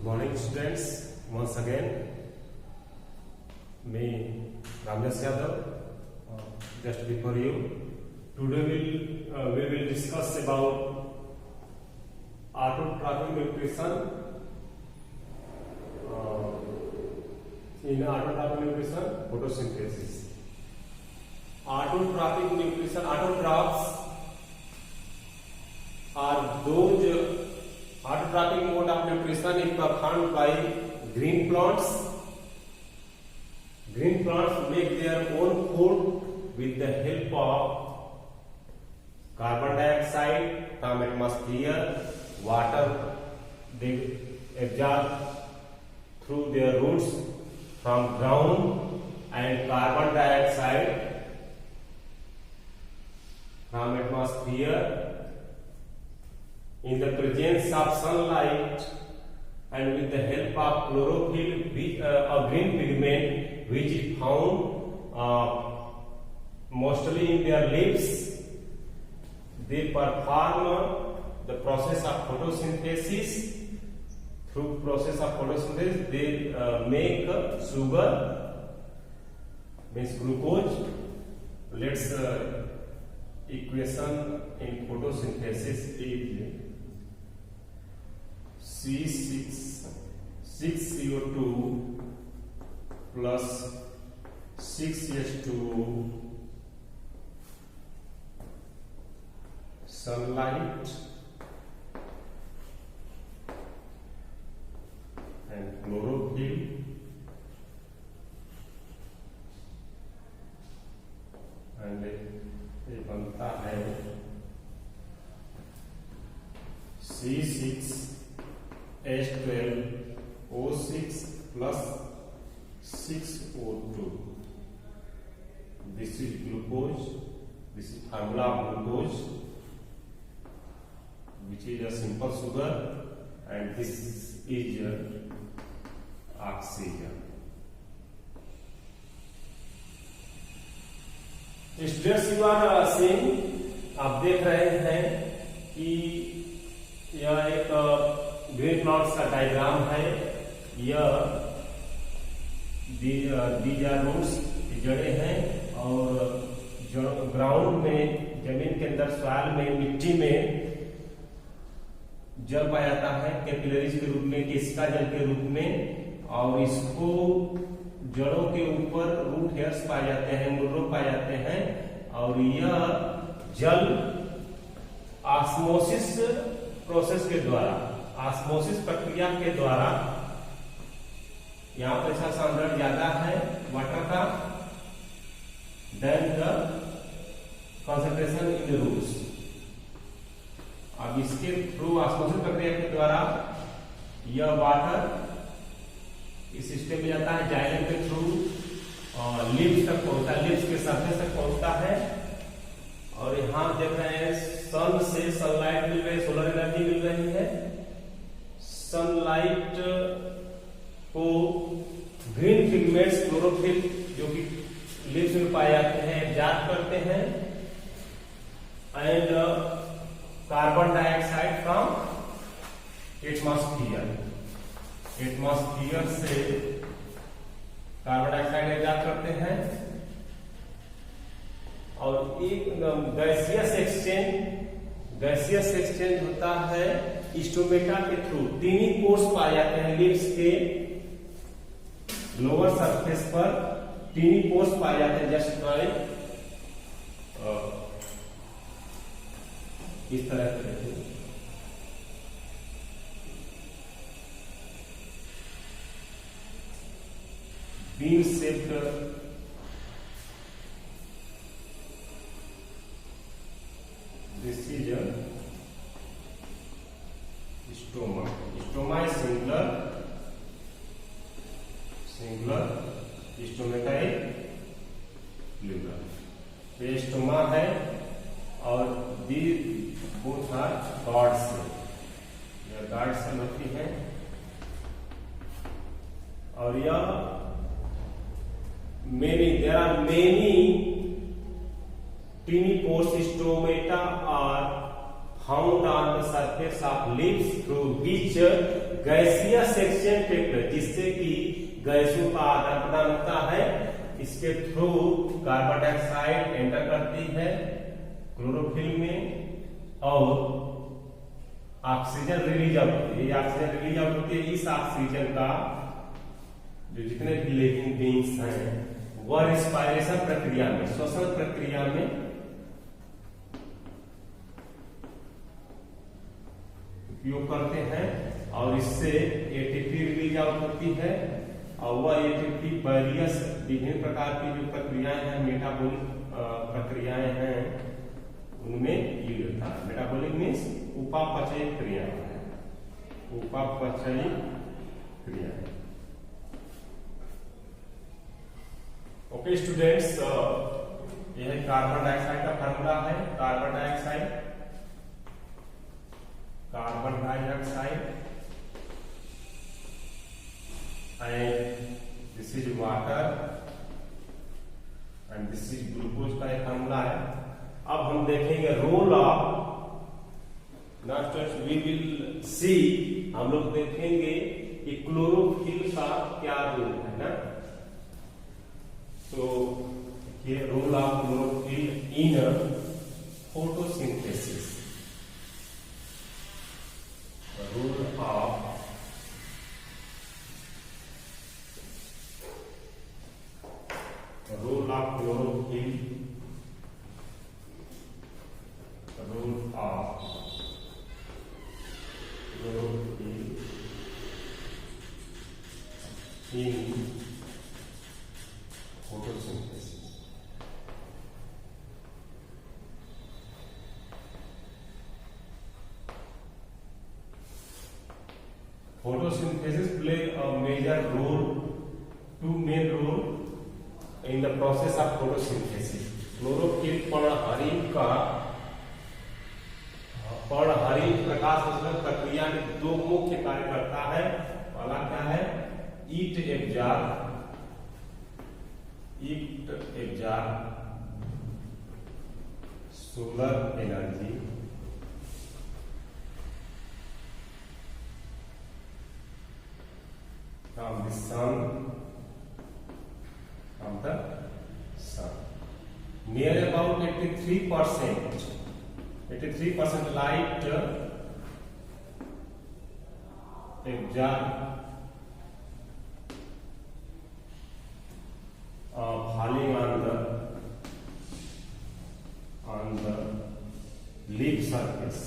Morning students, once again, me Ramdas Yadav, just before you. Today we will discuss about autotrophic nutrition. In autotrophic nutrition, photosynthesis. Autotrophic nutrition, autotrophs are those autotrophic mode of nutrition is performed by green plants. Green plants make their own food with the help of carbon dioxide from atmosphere, water they absorb through their roots from ground, and carbon dioxide from atmosphere in the presence of sunlight and with the help of chlorophyll, a green pigment which is found mostly in their leaves. They perform the process of photosynthesis. Through process of photosynthesis, they make sugar, means glucose. Let's equation in photosynthesis is C6CO2 plus 6H2O, sunlight and chlorophyll and ये बनता है C6H12O6 plus 6O2. This is glucose. This is formula of glucose, which is a simple sugar, and this is oxygen. Students you are seeing, आप देख रहे हैं कि यह एक ग्रीन प्लांट्स का डायग्राम है। यह दीज आर रूट्स, जड़ें हैं, और ग्राउंड में, जमीन के अंदर सॉइल में, मिट्टी में जल पाया जाता है कैपिलरीज के रूप में, केशिका जल के रूप में, और इसको जड़ों के ऊपर रूट हेयर्स पाए जाते हैं, मुर्रों पाए जाते हैं, और यह जल ऑस्मोसिस प्रोसेस के द्वारा, ऑस्मोसिस प्रक्रिया के द्वारा, यहां पर ऐसा सांद्रण ज्यादा है वाटर का then the concentration in the roots. अब इसके थ्रू ऑस्मोसिस प्रक्रिया के द्वारा यह वाटर इस सिस्टम में जाता है, जाइलम के थ्रू लिप्स तक पहुंचता है, लिप्स के सरफेस तक पहुंचता है। और यहां देख रहे हैं सन से सनलाइट मिल रही है, सोलर एनर्जी मिल रही है। सनलाइट को ग्रीन पिगमेंट्स, क्लोरोफिल, जो कि लिप्स में पाए जाते हैं, एब्जॉर्ब करते हैं, and carbon dioxide from atmosphere, atmosphere से कार्बन डाइऑक्साइड एब्जॉर्ब करते हैं, और एक गैसियस एक्सचेंज होता है स्टोमेटा के थ्रू। टीनी पोर्स पाए जाते हैं लिप्स के लोअर सरफेस पर, टीनी पोर्स पाए जाते हैं जस्ट बाय इस तरह से bean shaped this is a stoma. Stoma is singular, stomata is plural. ये स्टोमा है, और the both are guard cell, यह गार्ड सेल होती है, और यह there are many tiny pores, stomata are found on the surface of leaves through which gaseous exchange take place, जिससे कि गैसों का आदान प्रदान होता है। इसके थ्रू कार्बन डाइऑक्साइड एंटर करती है क्लोरोफिल में और ऑक्सीजन रिलीज आउट होती है। ऑक्सीजन रिलीज आउट होती है। इस ऑक्सीजन का जो जितने भी लिविंग बीइंग्स हैं वह रिस्पायरेशन प्रक्रिया में, श्वसन प्रक्रिया में उपयोग करते हैं और इससे एटीपी रिलीज आउट होती है और वह एटीपी वेरियस विभिन्न प्रकार की जो प्रक्रियाएं हैं, मेटाबॉलिक प्रक्रियाएं हैं, उनमें यूज होता है। मेटाबॉलिक मीन्स उपापचय क्रिया है, उपापचय क्रिया। ओके स्टूडेंट्स, यह कार्बन डाइऑक्साइड का फार्मूला है। Carbon dioxide and this is water and this is glucose का एक फार्मूला है। अब हम देखेंगे role of, next we will see, हम लोग देखेंगे कि क्लोरोफिल का क्या रोल है ना। तो ये role of chlorophyll in photosynthesis, rule of chlorophyll, rule of chlorophyll in photosynthesis। Photosynthesis play a major role, two main role in the process of photosynthesis। Chlorophyll पर्णहरित प्रकाश संश्लेषण प्रक्रिया में दो मुख्य कार्य करता है। पहला क्या है? It absorb solar energy from the sun, near about 83% light absorbed falling on the leaf surface,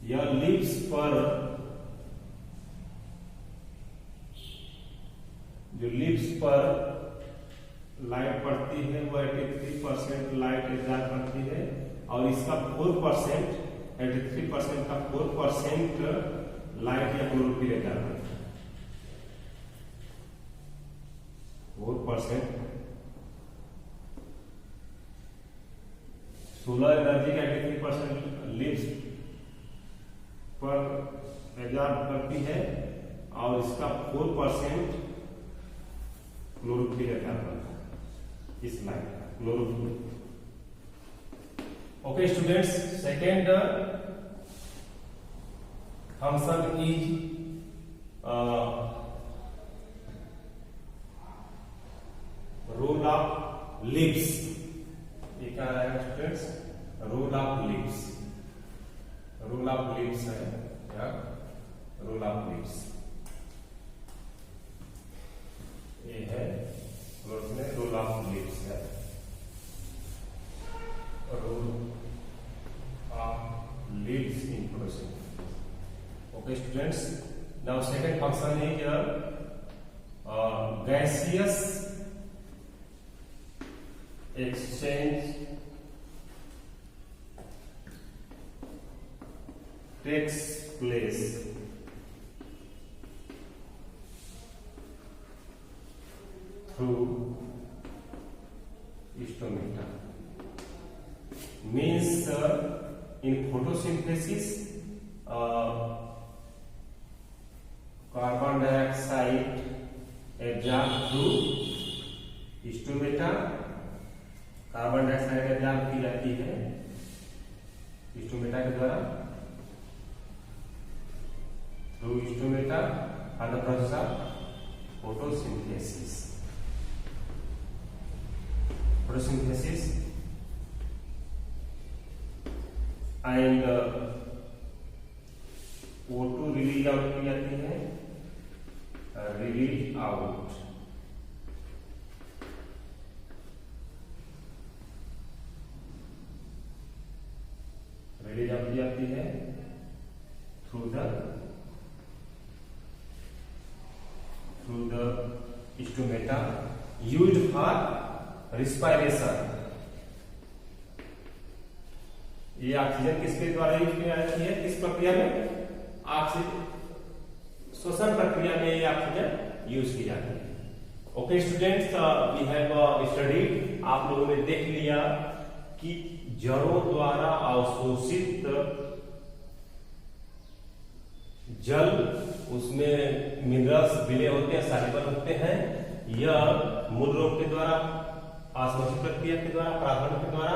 या लीव्स पर जो लीव्स पर लाइट पड़ती है वो 83% लाइट एब्जॉर्ब करती है और इसका 4%, 83% का 4% लाइट या क्लोरोफिल एब्जॉर्ब करता है। 4% सोलर एनर्जी का 83% लीव्स पर एब्जॉर्ब करती है और इसका 4% क्लोरोफिल एब्जॉर्ब करता है, इस लाइट का chlorophyll. Okay students, second function is role of leaves. ये क्या है students? Role of leaves, role of leaves है या रोल ऑफ लीव्स, ये है रोल ऑफ लीव्स है, role of leaves in photosynthesis. Okay students, now second function is gaseous exchange takes place through stomata, means in photosynthesis carbon dioxide absorb through stomata, carbon dioxide absorb की जाती है stomata के द्वारा, through stomata for the process of photosynthesis. Photosynthesis and O2 release out की जाती है, release out release out की जाती है through the stomata used for respiration. ये ऑक्सीजन किसके द्वारा यूज की जाती है, किस प्रक्रिया में, श्वसन प्रक्रिया में ये ऑक्सीजन यूज की जाती है। Okay students, we have studied, आप लोगों ने देख लिया कि जड़ों द्वारा अवशोषित जल, उसमें मिनरल्स मिले होते हैं, सॉल्युबल होते हैं, यह मूल रोग के द्वारा, ऑस्मोसिस प्रक्रिया के द्वारा, परागण के द्वारा,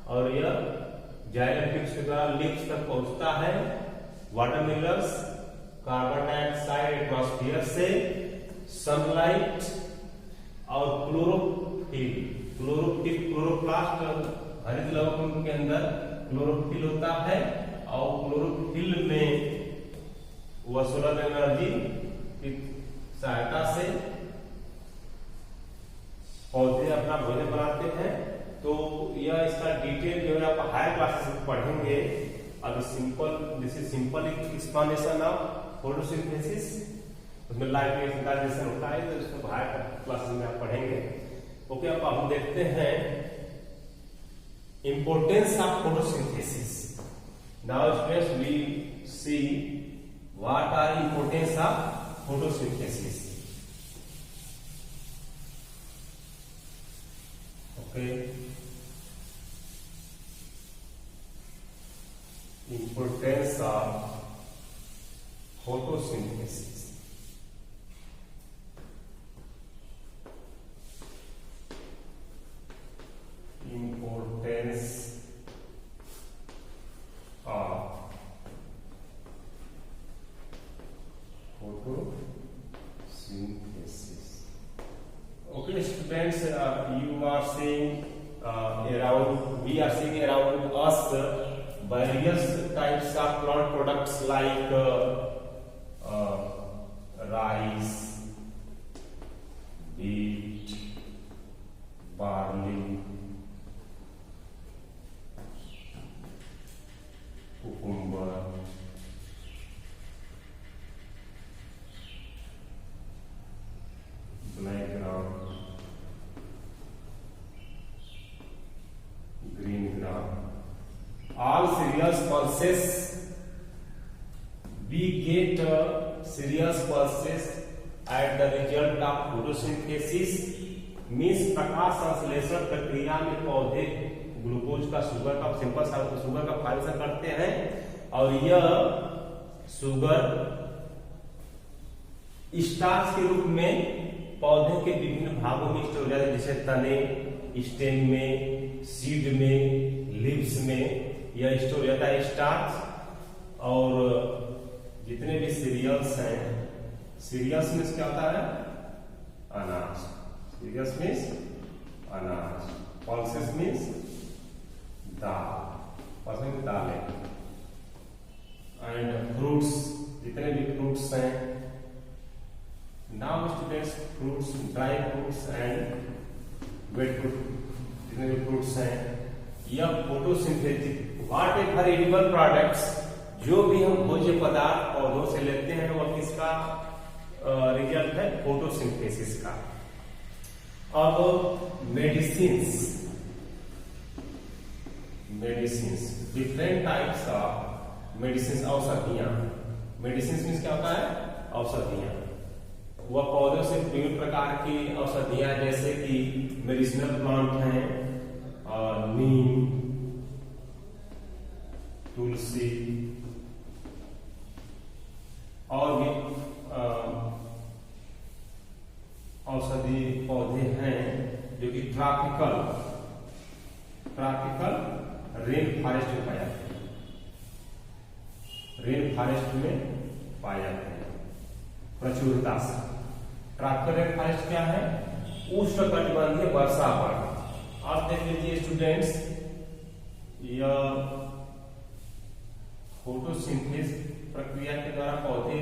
और यह जाइलम ट्यूब्स के द्वारा लिप्स तक पहुंचता है। Water minerals carbon dioxide atmosphere से, सनलाइट और क्लोरोप्लास्ट हरित लवण के अंदर क्लोरोफिल होता है, और क्लोरोफिल में वह सोलर एनर्जी की सहायता से पौधे अपना भोजन बनाते हैं। तो यह इसका डिटेल जो है आप हायर क्लासेस में पढ़ेंगे। अभी simple, this is simple explanation of photosynthesis, उसमें लाइट सिंथेसिस होता है, तो इसको हायर क्लासेस में आप पढ़ेंगे। ओके, अब हम देखते हैं importance of photosynthesis. Now students we see what are importance of photosynthesis. Okay, importance of photosynthesis. Importance of photosynthesis. Okay, students, you are seeing we are seeing around us various types of plant products like rice, wheat, barley, cucumber, black gram, green gram. All cereals pulses, we get cereals pulses at the result of photosynthesis, means प्रकाश संश्लेषण प्रक्रिया में पौधे glucose का, sugar का, simple sugar का formation करते हैं, और यह शुगर स्टार्च के रूप में पौधे के विभिन्न भागों में स्टोर हो जाता है, जैसे तने, स्टेम में, सीड में, लीव्स में यह स्टोर हो जाता है स्टार्च। और जितने भी सीरियल्स हैं, सीरियल्स में क्या होता है, अनाज, सीरियल्स मीन्स अनाज, पल्सेस मीन्स दाल, पल्सेस मीन्स दालें, एंड फ्रूट्स, जितने भी फ्रूट्स हैं। Now students, fruits, dry fruits and wet fruit, जितने भी फ्रूट्स हैं, यह photosynthetic, whatever edible products, जो भी हम भोज्य पदार्थ पौधों से लेते हैं, वह किसका रिजल्ट है, फोटोसिंथेसिस का। अब medicines, different types of medicine, औषधियां। मेडिसिन मीन्स क्या होता है, औषधियां। वह पौधों से विभिन्न प्रकार की औषधियां, जैसे कि मेडिसिनल प्लांट हैं, नीम, तुलसी, और भी औषधि पौधे हैं जो कि ट्रॉपिकल रेन फॉरेस्ट में पाए जाते हैं, रेन फॉरेस्ट में पाए जाते हैं प्रचुरता से। ट्रॉपिकल रेन फॉरेस्ट क्या है? उष्णकटिबंधीय वर्षा वन। आप देख लीजिए स्टूडेंट्स, यह फोटोसिंथेसिस प्रक्रिया के द्वारा पौधे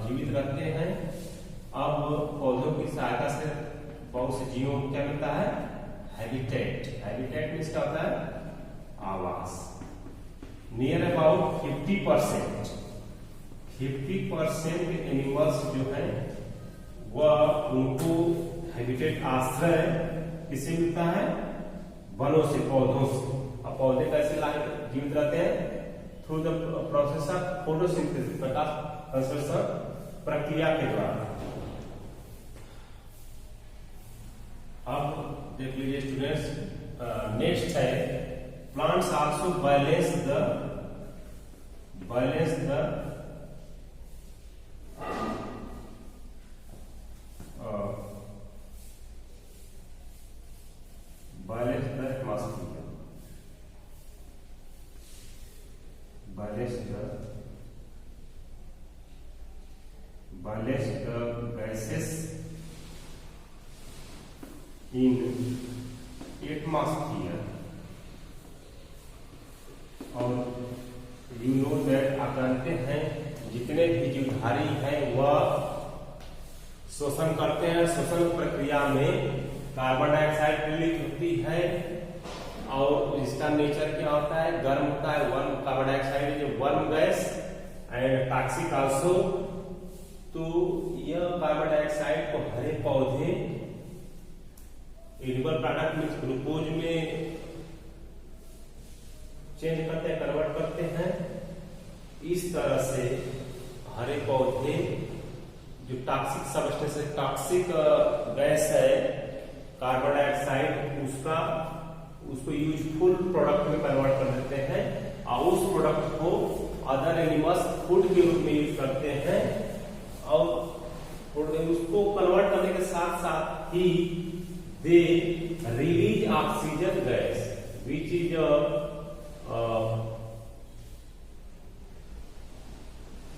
जीवित रहते हैं। अब पौधों की सहायता से बहुत से जीवों को क्या मिलता है? हैबिटेट। हैबिटेट मीन्स क्या होता है? आवास। नियर अबाउट 50% एनिमल्स जो है वह उनको हैबिटेट आश्रय किससे मिलता है? वनों से, पौधों से। अब पौधे कैसे जीवित रहते हैं? Through the process of photosynthesis, प्रकाश संश्लेषण प्रक्रिया के द्वारा। अब देख लीजिए स्टूडेंट्स, नेक्स्ट है plants also balance the gases in atmosphere, और यू नो दैट, आप जानते हैं जितने भी जीवधारी हैं वह शोषण करते हैं। शोषण प्रक्रिया में कार्बन डाइऑक्साइड रिलीज होती है और इसका नेचर क्या होता है? गर्म होता है। Carbon dioxide is worm gas and toxic also. तो यह कार्बन डाइऑक्साइड को हरे पौधे एडिबल प्रोडक्ट में ग्लूकोज में चेंज करते हैं, कन्वर्ट करते हैं। इस तरह से हरे पौधे जो टॉक्सिक सब्सटेंस है, टॉक्सिक गैस है कार्बन डाइऑक्साइड, उसको यूजफुल प्रोडक्ट में कन्वर्ट कर देते हैं और उस प्रोडक्ट को अदर एनिमल्स फूड के रूप में यूज करते हैं। और उसको कन्वर्ट करने के साथ साथ ही they release oxygen gas which is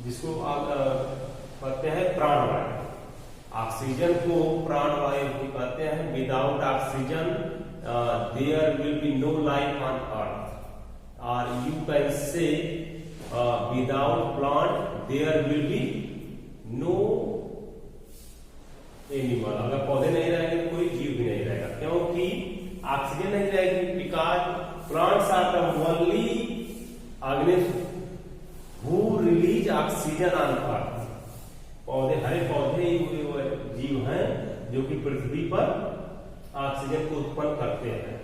जिसको कहते हैं प्राणवायु। ऑक्सीजन को प्राणवायु भी कहते हैं। Without oxygen there will be no life on earth, और you can say without plant there will be no animal. अगर पौधे नहीं रहेंगे तो कोई जीव भी नहीं रहेगा, क्योंकि ऑक्सीजन नहीं रहेगी। Because plants are the only organism who release oxygen on earth. पौधे, हरे पौधे ही जीव हैं जो कि पृथ्वी पर ऑक्सीजन को उत्पन्न करते हैं।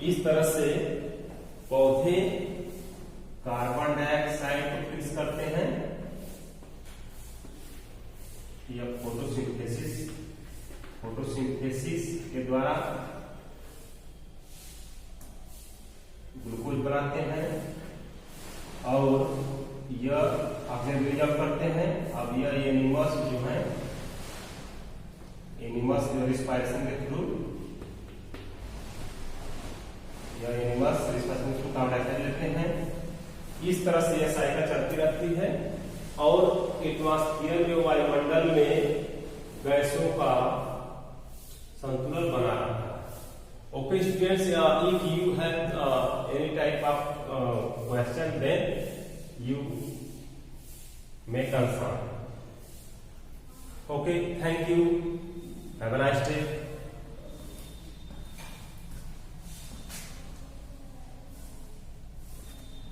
इस तरह से पौधे कार्बन डाइऑक्साइड को फिक्स करते हैं। यह फोटोसिंथेसिस के द्वारा ग्लूकोज बनाते हैं और यह ऑक्सीजन रिजर्व करते हैं। अब यह एनिमल्स जो है, एनिमल्स रिस्पायरेशन के थ्रू, यह एनिमल्स रिस्पायरेशन के थ्रू कार्बन डाइऑक्साइड लेते हैं। इस तरह से यह साइकिल चलती रहती है और एटमॉस्फेयर में, वायुमंडल में गैसों का संतुलन बना रहता है। Okay students, if you have any type of question then you may concern. Okay, thank you, have a nice day.